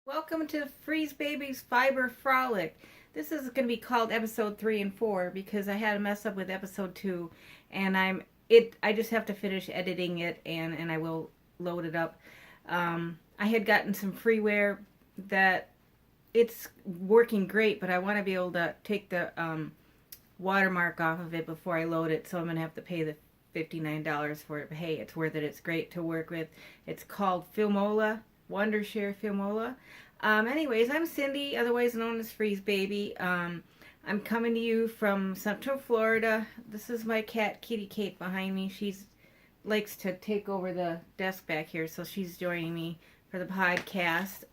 Welcome to Freezebabee's Fibre Frolic. This is going to be called episode 3 and 4 because I had a mess up with episode 2 and I just have to finish editing it and I will load it up. I had gotten some freeware that it's working great, but I want to be able to take the watermark off of it before I load it, so I'm going to have to pay the $59 for it. But hey, it's worth it. It's great to work with. It's called Filmola. Wondershare Filmola. Anyways, I'm Cindy, otherwise known as Freezebabee. I'm coming to you from Central Florida. This is my cat, Kitty Kate, behind me. She's likes to take over the desk back here, so she's joining me for the podcast.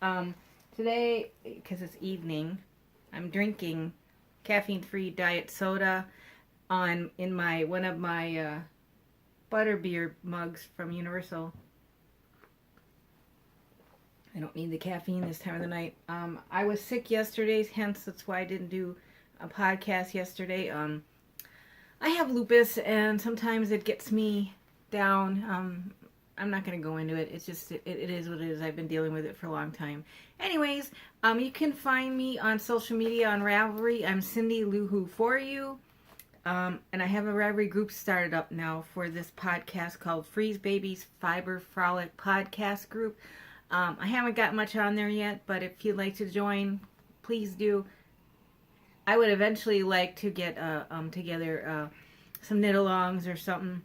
Today, because it's evening, I'm drinking caffeine-free diet soda in one of my butterbeer mugs from Universal. I don't need the caffeine this time of the night. I was sick yesterday, hence that's why I didn't do a podcast yesterday. I have lupus, and sometimes it gets me down. I'm not going to go into it. It's just, it is what it is. I've been dealing with it for a long time. Anyways, you can find me on social media on Ravelry. I'm Cindy Loohoo for you. And I have a Ravelry group started up now for this podcast called Freezebabee's Fibre Frolic Podcast Group. I haven't got much on there yet, but if you'd like to join, please do. I would eventually like to get together some knit-alongs or something.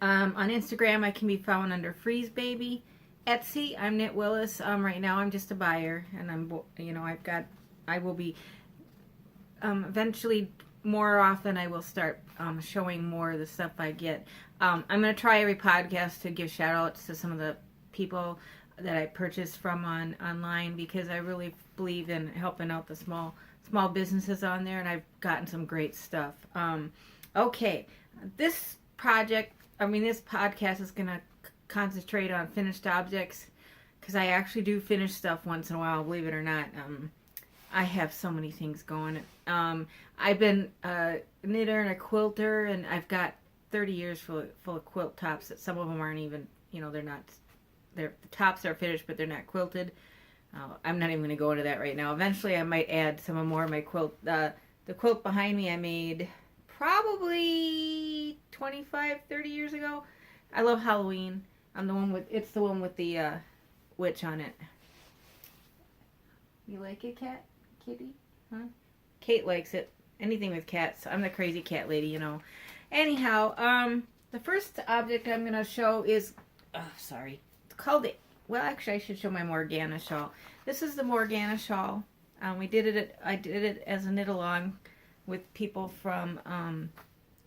On Instagram, I can be found under Freezebabee. Etsy, I'm knitwillis. Right now, I'm just a buyer, and I will be eventually more often. I will start showing more of the stuff I get. I'm gonna try every podcast to give shout-outs to some of the people that I purchased from online, because I really believe in helping out the small businesses on there, and I've gotten some great stuff. Okay, this podcast is gonna concentrate on finished objects, because I actually do finish stuff once in a while, believe it or not. I have so many things going. I've been a knitter and a quilter, and I've got 30 years full of quilt tops that some of them aren't even, the tops are finished, but they're not quilted. I'm not even going to go into that right now. Eventually, I might add some more of my quilt. The quilt behind me I made probably 25, 30 years ago. I love Halloween. It's the one with the witch on it. You like it, cat? Kitty? Huh? Kate likes it. Anything with cats. I'm the crazy cat lady, Anyhow, the first object I'm going to show is... Oh, sorry. Called it, well, actually I should show my Morgana shawl. This is the Morgana shawl. I did it as a knit along with people from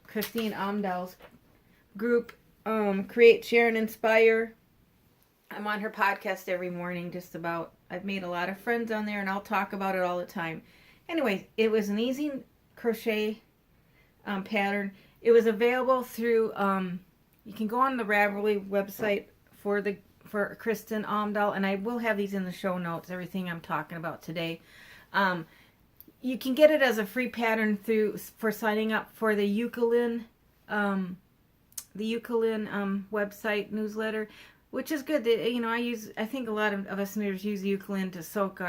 Christine Omdahl's group, Create, Share, and Inspire. I'm on her podcast every morning, just about. I've made a lot of friends on there, and I'll talk about it all the time. Anyway, it was an easy crochet pattern. It was available through, you can go on the Ravelry website for Kristen Omdahl, and I will have these in the show notes, everything I'm talking about today. You can get it as a free pattern for signing up for the Eucalyptus website newsletter, which is good. I think a lot of us knitters use Eucalyptus to soak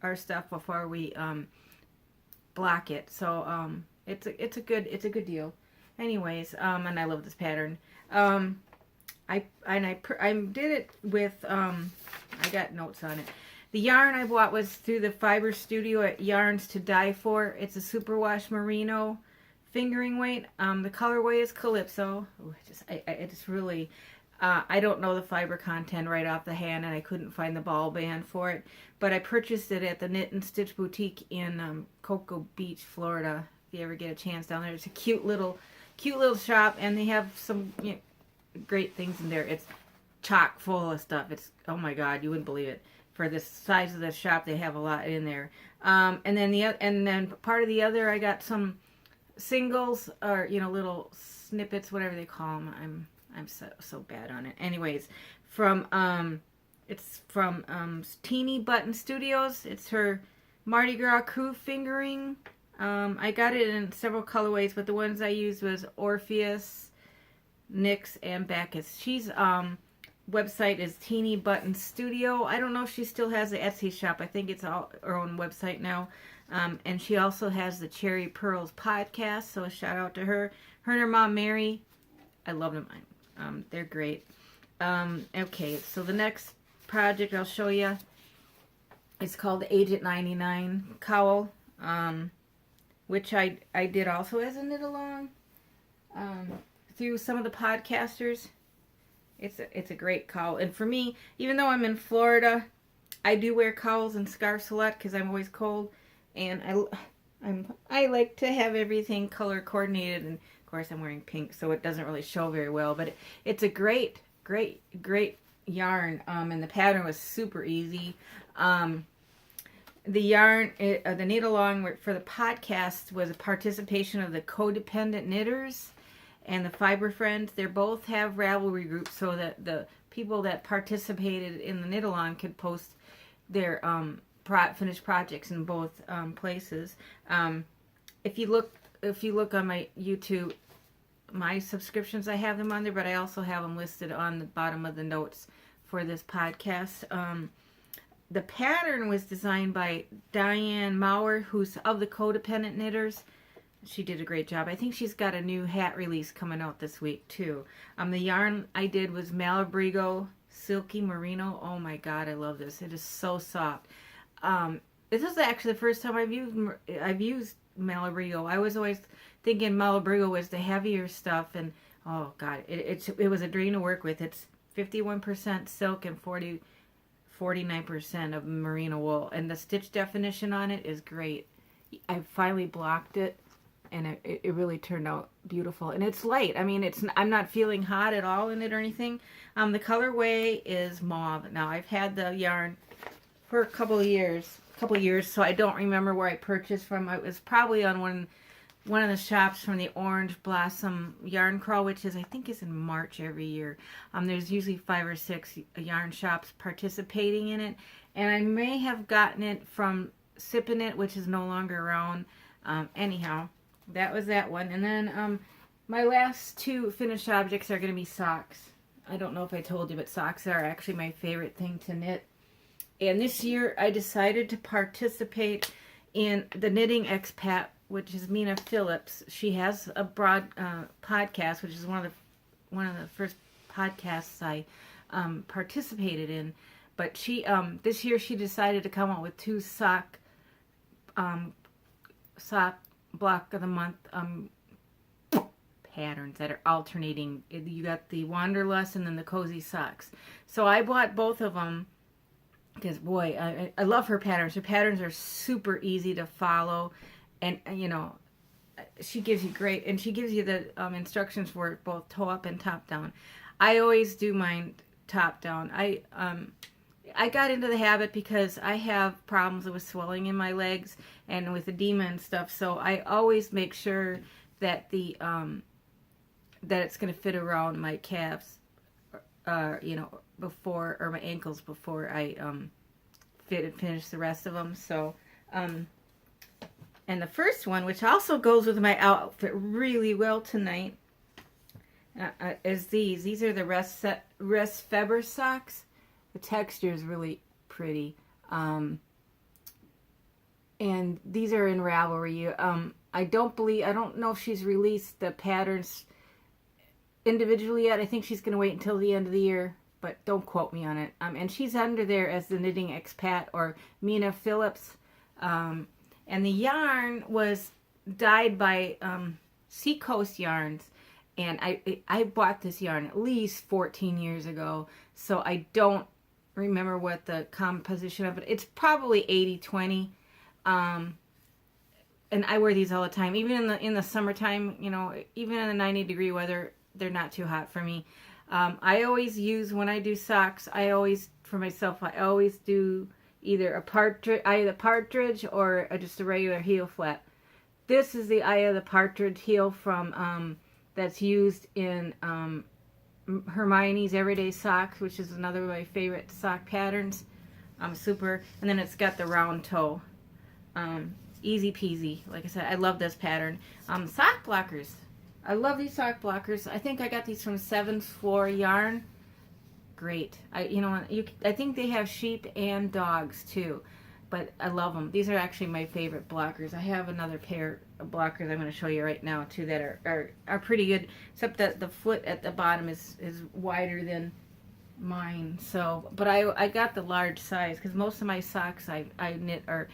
our stuff before we block it. So it's a good deal. Anyways, and I love this pattern. I did it with, I got notes on it. The yarn I bought was through the Fibre Studio at Yarns to Die For. It's a superwash merino fingering weight. The colorway is Calypso. Ooh, I don't know the fiber content right off the hand, and I couldn't find the ball band for it. But I purchased it at the Knit and Stitch Boutique in Cocoa Beach, Florida. If you ever get a chance down there, it's a cute little shop, and they have some great things in there. It's chock full of stuff. It's, oh my god, you wouldn't believe it. For the size of the shop, they have a lot in there. And then part of the other, I got some singles, or little snippets, whatever they call them. I'm so bad on it. Anyways, it's from Teeny Button Studios. It's her Mardi Gras crew fingering. I got it in several colorways, but the ones I used was Orpheus, Nyx, and Bacchus. She's website is Teeny Button Studio. I don't know if she still has the Etsy shop. I think it's all her own website now. And she also has the Cherry Pearls podcast, so a shout out to her. Her and her mom, Mary. I love them. They're great. Okay, so the next project I'll show you is called the Agent 99 Cowl, which I did also as a knit along through some of the podcasters. It's a great cowl, and for me, even though I'm in Florida, I do wear cowls and scarves a lot because I'm always cold, and I like to have everything color coordinated. And of course, I'm wearing pink, so it doesn't really show very well. But it's a great yarn, and the pattern was super easy. The yarn, the knit along for the podcast was a participation of the Codependent Knitters and the Fibre friends. They both have Ravelry groups, so that the people that participated in the knit along could post their finished projects in both places. If you look on my YouTube, my subscriptions, I have them on there, but I also have them listed on the bottom of the notes for this podcast. The pattern was designed by Dawn Mawer, who's of the Codependent Knitters. She did a great job. I think she's got a new hat release coming out this week too. The yarn I did was Malabrigo Silky Merino. Oh my god, I love this. It is so soft. This is actually the first time I've used Malabrigo. I was always thinking Malabrigo was the heavier stuff, and oh god, it was a dream to work with. It's 51% silk and 49% of merino wool, and the stitch definition on it is great. I finally blocked it, and it really turned out beautiful, and it's light. I mean, I'm not feeling hot at all in it or anything. The colorway is Mauve. Now, I've had the yarn for a couple years, so I don't remember where I purchased from. It was probably on one of the shops from the Orange Blossom Yarn Crawl, which I think is in March every year. There's usually 5 or 6 yarn shops participating in it, and I may have gotten it from Sippin' It, which is no longer around. Anyhow, that was that one. And then my last 2 finished objects are going to be socks. I don't know if I told you, but socks are actually my favorite thing to knit. And this year I decided to participate in the Knitting Expat, which is Mina Phillips. She has a broad podcast, which is one of the first podcasts I participated in. But she this year she decided to come out with 2 sock block of the month patterns that are alternating. You got the Wanderlust and then the Cozy socks. So I bought both of them because, boy, I love her patterns. Her patterns are super easy to follow, and you know, she gives you great, and she gives you the instructions for both toe up and top down. I always do mine top down. I got into the habit because I have problems with swelling in my legs and with edema and stuff, so I always make sure that the that it's going to fit around my calves, you know, before, or my ankles before I finish the rest of them. So, and the first one, which also goes with my outfit really well tonight, is these. These are the Resfeber socks. The texture is really pretty. And these are in Ravelry. I don't know if she's released the patterns individually yet. I think she's going to wait until the end of the year, but don't quote me on it. And she's under there as the Knitting Expat, or Mina Phillips. And the yarn was dyed by Seacoast Yarns. And I bought this yarn at least 14 years ago, so I don't remember what the composition of it. It's probably 80-20. And I wear these all the time, even in the summertime. You know, even in the 90-degree weather, they're not too hot for me. I always use, when I do socks, I always do either a partridge or just a regular heel flap. This is the Eye of the Partridge heel from that's used in Hermione's Everyday Socks, which is another of my favorite sock patterns. Super. And then it's got the round toe. Easy peasy. Like I said, I love this pattern. Sock blockers. I love these sock blockers. I think I got these from 7th Floor Yarn. great. I think they have sheep and dogs too, but I love them. These are actually my favorite blockers. I have another pair of blockers I'm going to show you right now too that are pretty good, except that the foot at the bottom is wider than mine. So, but I got the large size because most of my socks I knit are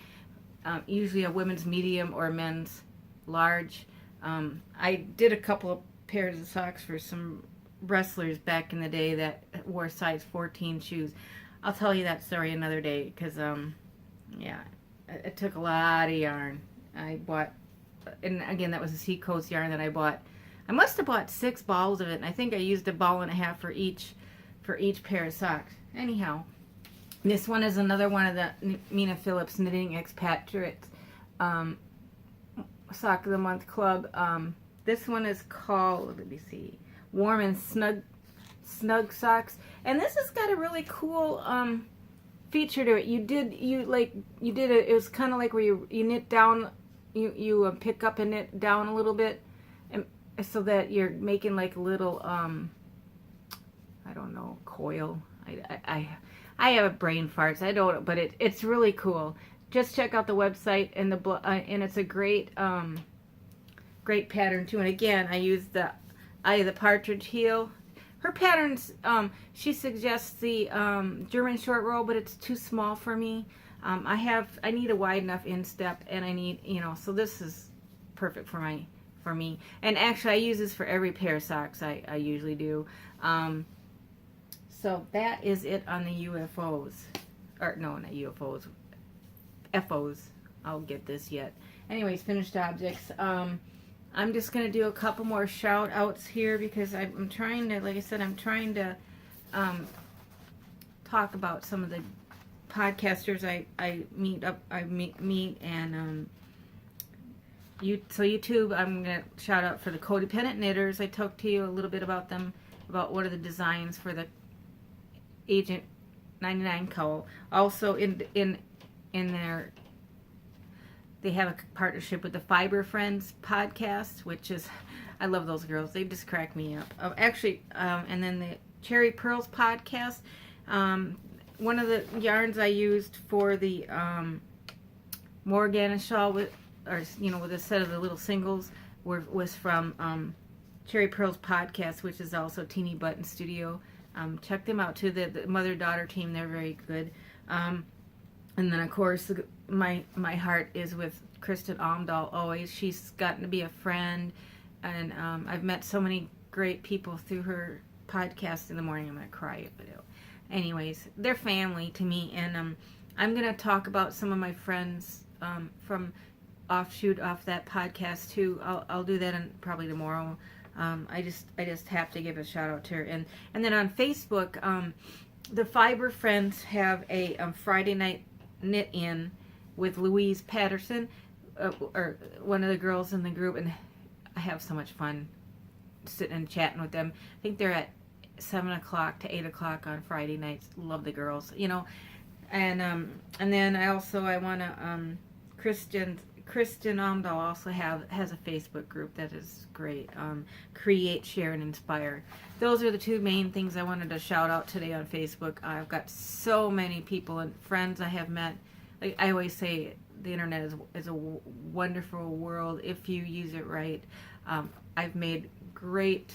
usually a women's medium or a men's large. I did a couple of pairs of socks for some wrestlers back in the day that wore size 14 shoes. I'll tell you that story another day because yeah, it took a lot of yarn. I bought, and again, that was a Seacoast yarn that I bought. I must have bought 6 balls of it, and I think I used a ball and a half for each pair of socks. Anyhow, this one is another one of the Mina Phillips Knitting Expatriates Sock of the Month Club. This one is called, let me see, Warm and Snug Socks, and this has got a really cool feature to it. It was kind of like where you knit down, you pick up and knit down a little bit, and so that you're making like a little I don't know, coil. I have a brain farts. I don't, but it's really cool. Just check out the website and and it's a great great pattern too. And again, I use the Eye of the Partridge heel. Her patterns, she suggests the German short row, but it's too small for me. I need a wide enough instep, and I need, so this is perfect for me. And actually, I use this for every pair of socks I usually do. So that is it on the UFOs. Or, no, not UFOs. FOs. I'll get this yet. Anyways, finished objects. I'm just going to do a couple more shout outs here because I'm trying to, like I said, I'm trying to talk about some of the podcasters I meet and so YouTube, I'm going to shout out for the Codependent Knitters. I talked to you a little bit about them, about what are the designs for the Agent 99 Cowl. Also in their, they have a partnership with the Fibre Friends podcast, which is, I love those girls. They just crack me up. And then the Cherry Pearls podcast. One of the yarns I used for the Morgana shawl with a set of the little singles was from Cherry Pearls podcast, which is also Teeny Button Studio. Check them out too. The mother-daughter team, they're very good. And then of course my heart is with Kristen Almdahl always. She's gotten to be a friend, and I've met so many great people through her podcast in the morning. I'm gonna cry, but anyways, they're family to me. And I'm gonna talk about some of my friends from off that podcast too. I'll do that probably tomorrow. I just have to give a shout out to her. And then on Facebook, the Fibre Friends have a Friday night knit in with Louise Patterson, or one of the girls in the group, and I have so much fun sitting and chatting with them. I think they're at 7 o'clock to 8 o'clock on Friday nights. Love the girls, And then I want to Kristen Omdahl also has a Facebook group that is great. Create, Share, and Inspire. Those are the two main things I wanted to shout out today on Facebook. I've got so many people and friends I have met. Like I always say, the internet is a wonderful world if you use it right. I've made great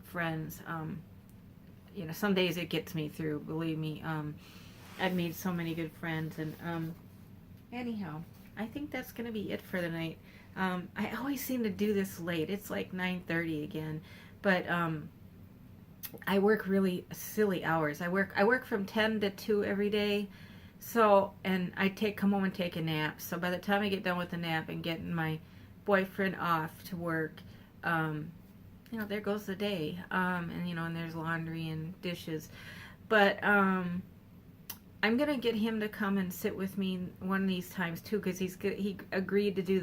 friends. Some days it gets me through. Believe me. I've made so many good friends, and anyhow. I think that's going to be it for the night. I always seem to do this late. It's like 9:30 again. But I work really silly hours. I work from 10 to 2 every day. So, and I come home and take a nap. So by the time I get done with the nap and getting my boyfriend off to work, there goes the day. And there's laundry and dishes. But I'm going to get him to come and sit with me one of these times too, because he agreed to do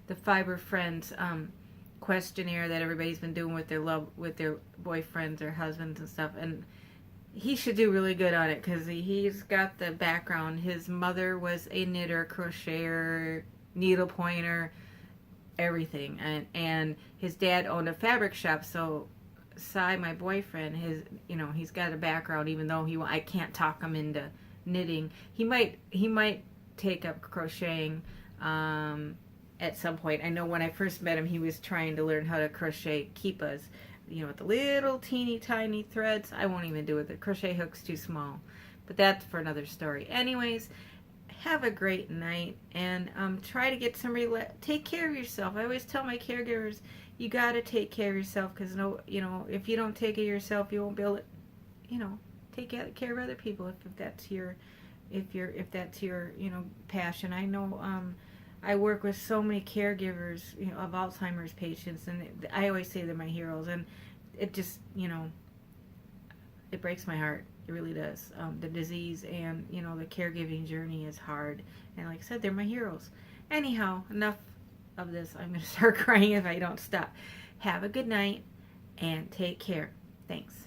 the Fibre Friends questionnaire that everybody's been doing with their boyfriends or husbands and stuff, and he should do really good on it because he's got the background. His mother was a knitter, crocheter, needle pointer, everything, and his dad owned a fabric shop, so Cy, my boyfriend, he's got a background, even though I can't talk him into knitting. He might take up crocheting at some point. I know when I first met him, he was trying to learn how to crochet keepas, with the little teeny tiny threads. I won't even do it. The crochet hook's too small, but that's for another story. Anyways, have a great night, and try to get some take care of yourself. I always tell my caregivers, you got to take care of yourself, because if you don't take care of yourself, you won't be able to, take care of other people, if that's your passion. I know I work with so many caregivers, of Alzheimer's patients, and I always say they're my heroes, and it just, it breaks my heart. It really does. The disease and, the caregiving journey is hard. And like I said, they're my heroes. Anyhow, enough of this. I'm going to start crying if I don't stop. Have a good night and take care. Thanks.